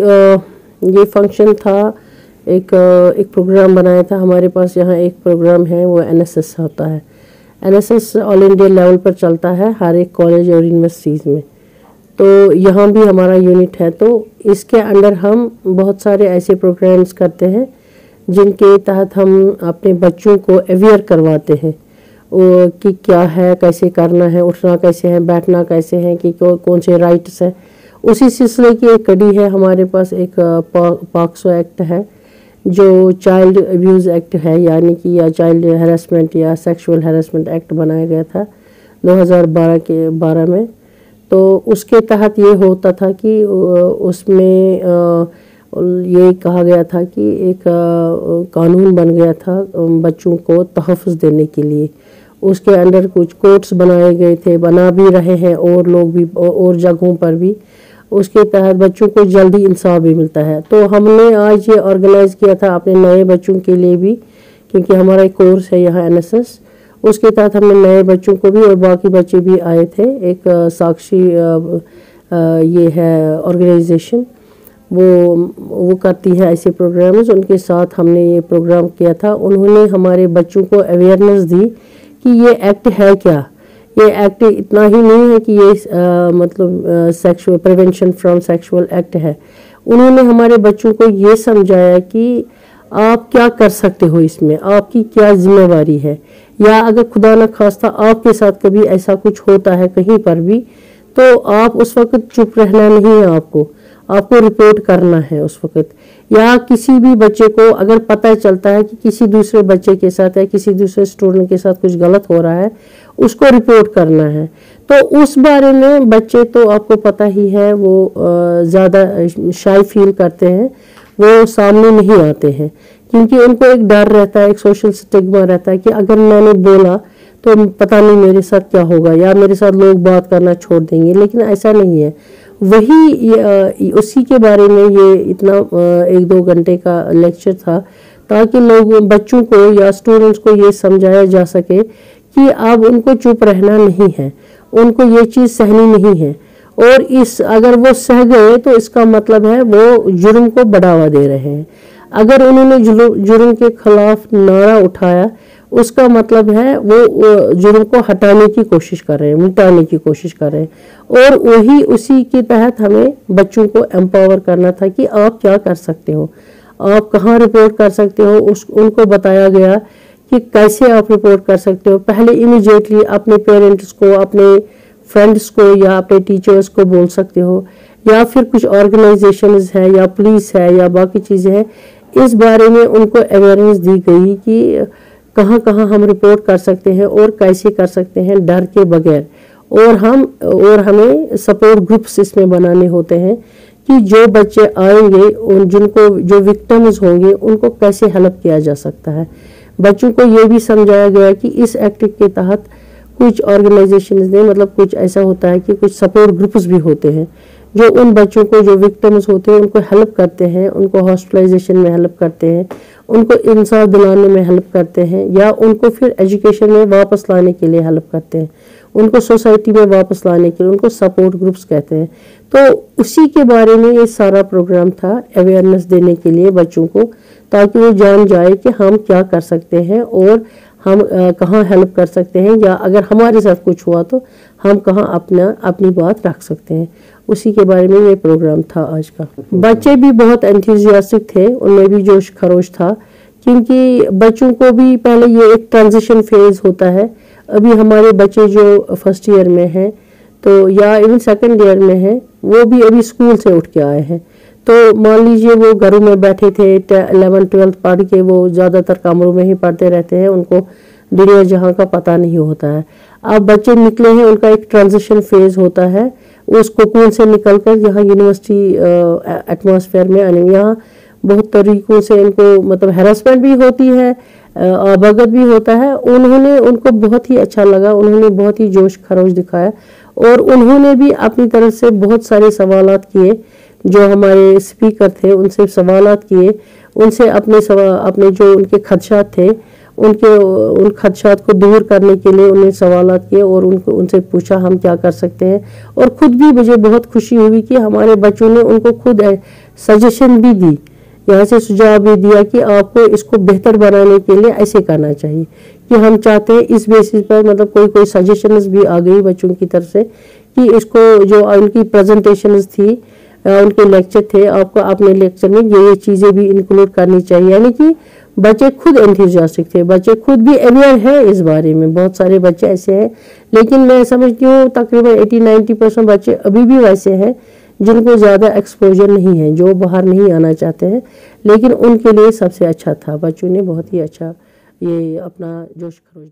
ये फंक्शन था, एक प्रोग्राम बनाया था हमारे पास। यहाँ एक प्रोग्राम है, वो NSS होता है। NSS ऑल इंडिया लेवल पर चलता है हर एक कॉलेज और यूनिवर्सिटीज़ में। तो यहाँ भी हमारा यूनिट है, तो इसके अंडर हम बहुत सारे ऐसे प्रोग्राम्स करते हैं जिनके तहत हम अपने बच्चों को अवेयर करवाते हैं कि क्या है, कैसे करना है, उठना कैसे है, बैठना कैसे है, कि कौन से राइट्स हैं। उसी सिलसिले की एक कड़ी है हमारे पास। एक पॉक्सो एक्ट है जो चाइल्ड अब्यूज़ एक्ट है, यानी कि या चाइल्ड हैरेसमेंट या सेक्सुअल हैरेसमेंट एक्ट बनाया गया था 2012 में। तो उसके तहत ये होता था कि उसमें ये कहा गया था कि एक कानून बन गया था बच्चों को तहफ़्फ़ुज़ देने के लिए। उसके अंदर कुछ कोर्ट्स बनाए गए थे, बना भी रहे हैं और लोग भी और जगहों पर भी। उसके तहत बच्चों को जल्दी इंसाफ भी मिलता है। तो हमने आज ये ऑर्गेनाइज़ किया था अपने नए बच्चों के लिए भी, क्योंकि हमारा एक कोर्स है यहाँ NSS। उसके तहत हमने नए बच्चों को भी और बाकी बच्चे भी आए थे। एक साक्षी ये है ऑर्गेनाइजेशन, वो करती है ऐसे प्रोग्राम्स। उनके साथ हमने ये प्रोग्राम किया था। उन्होंने हमारे बच्चों को अवेयरनेस दी कि ये एक्ट है क्या। ये एक्ट इतना ही नहीं है कि ये मतलब sexual prevention from sexual act है। उन्होंने हमारे बच्चों को ये समझाया कि आप क्या कर सकते हो इसमें, आपकी क्या जिम्मेवारी है, या अगर खुदा न खास्ता आपके साथ कभी ऐसा कुछ होता है कहीं पर भी, तो आप उस वक्त चुप रहना नहीं है, आपको रिपोर्ट करना है उस वक्त। या किसी भी बच्चे को अगर पता चलता है कि किसी दूसरे बच्चे के साथ या किसी दूसरे स्टूडेंट के साथ कुछ गलत हो रहा है, उसको रिपोर्ट करना है। तो उस बारे में बच्चे, तो आपको पता ही है, वो ज़्यादा शाय फील करते हैं, वो सामने नहीं आते हैं, क्योंकि उनको एक डर रहता है, एक सोशल स्टिग्मा रहता है कि अगर मैंने बोला तो पता नहीं मेरे साथ क्या होगा, या मेरे साथ लोग बात करना छोड़ देंगे। लेकिन ऐसा नहीं है। वही उसी के बारे में ये इतना 1-2 घंटे का लेक्चर था, ताकि लोग बच्चों को या स्टूडेंट्स को ये समझाया जा सके कि अब उनको चुप रहना नहीं है, उनको ये चीज़ सहनी नहीं है। और अगर वो सह गए तो इसका मतलब है वो जुर्म को बढ़ावा दे रहे हैं। अगर उन्होंने जुर्म के खिलाफ नारा उठाया, उसका मतलब है वो जुर्म को हटाने की कोशिश कर रहे हैं, मिटाने की कोशिश कर रहे हैं। और उसी के तहत हमें बच्चों को एम्पावर करना था कि आप क्या कर सकते हो, आप कहाँ रिपोर्ट कर सकते हो। उनको बताया गया कि कैसे आप रिपोर्ट कर सकते हो। पहले इमीडिएटली अपने पेरेंट्स को, अपने फ्रेंड्स को या अपने टीचर्स को बोल सकते हो, या फिर कुछ ऑर्गेनाइजेशंस है या पुलिस है या बाकी चीज़ें हैं। इस बारे में उनको अवेयरनेस दी गई कि कहाँ कहाँ हम रिपोर्ट कर सकते हैं और कैसे कर सकते हैं डर के बगैर। और हमें सपोर्ट ग्रुप्स इसमें बनाने होते हैं कि जो बच्चे आएंगे और जो विक्टिम्स होंगे उनको कैसे हेल्प किया जा सकता है। बच्चों को ये भी समझाया गया कि इस एक्ट के तहत कुछ ऑर्गेनाइजेशंस ने, मतलब कुछ ऐसा होता है कि कुछ सपोर्ट ग्रुप्स भी होते हैं जो उन बच्चों को, जो विक्टिम्स होते हैं, उनको हेल्प करते हैं, उनको हॉस्पिटलाइजेशन में हेल्प करते हैं, उनको इंसाफ दिलाने में हेल्प करते हैं, या उनको फिर एजुकेशन में वापस लाने के लिए हेल्प करते हैं, उनको सोसाइटी में वापस लाने के लिए, उनको सपोर्ट ग्रुप्स कहते हैं। तो उसी के बारे में ये सारा प्रोग्राम था, अवेयरनेस देने के लिए बच्चों को, ताकि वो जान जाए कि हम क्या कर सकते हैं और हम कहाँ हेल्प कर सकते हैं, या अगर हमारे साथ कुछ हुआ तो हम कहाँ अपनी बात रख सकते हैं। उसी के बारे में ये प्रोग्राम था आज का। बच्चे भी बहुत एंथुसियास्टिक थे, उनमें भी जोश खरोश था, क्योंकि बच्चों को भी पहले ये एक ट्रांजिशन फेज होता है। अभी हमारे बच्चे जो फर्स्ट ईयर में हैं, तो या इवन सेकंड ईयर में हैं, वो भी अभी स्कूल से उठ के आए हैं। तो मान लीजिए वो घरों में बैठे थे, 11th-12th पढ़ के वो ज़्यादातर कमरों में ही पढ़ते रहते हैं, उनको दुनिया जहाँ का पता नहीं होता है। अब बच्चे निकले हैं, उनका एक ट्रांजिशन फेज होता है, उस कोकून से निकलकर यहाँ यूनिवर्सिटी एटमॉस्फेयर में आने। यहाँ बहुत तरीकों से इनको मतलब हैरेसमेंट भी होती है, अवगत भी होता है। उनको बहुत ही अच्छा लगा, उन्होंने बहुत ही जोश खरोश दिखाया, और उन्होंने भी अपनी तरफ से बहुत सारे सवालात किए। जो हमारे स्पीकर थे उनसे सवालात किए, उनसे अपने जो उनके खदशात थे, उन खदशात को दूर करने के लिए उन्हें सवालात किए और उनसे पूछा हम क्या कर सकते हैं। और खुद भी मुझे बहुत खुशी हुई कि हमारे बच्चों ने उनको खुद सजेशन भी दी, यहाँ से सुझाव भी दिया कि आपको इसको बेहतर बनाने के लिए ऐसे करना चाहिए, कि हम चाहते हैं इस बेसिस पर, मतलब कोई सजेशंस भी आ गई बच्चों की तरफ से कि इसको जो उनकी प्रेजेंटेशंस थी, उनके लेक्चर थे, आपको अपने लेक्चर में ये चीज़ें भी इंक्लूड करनी चाहिए। यानी कि बच्चे खुद एंथुसियास्टिक थे, बच्चे खुद भी अवेयर है इस बारे में। बहुत सारे बच्चे ऐसे हैं, लेकिन मैं समझती हूँ तकरीबन 80-90% बच्चे अभी भी वैसे हैं जिनको ज़्यादा एक्सपोजर नहीं है, जो बाहर नहीं आना चाहते हैं, लेकिन उनके लिए सबसे अच्छा था। बच्चों ने बहुत ही अच्छा ये अपना जोश खरोश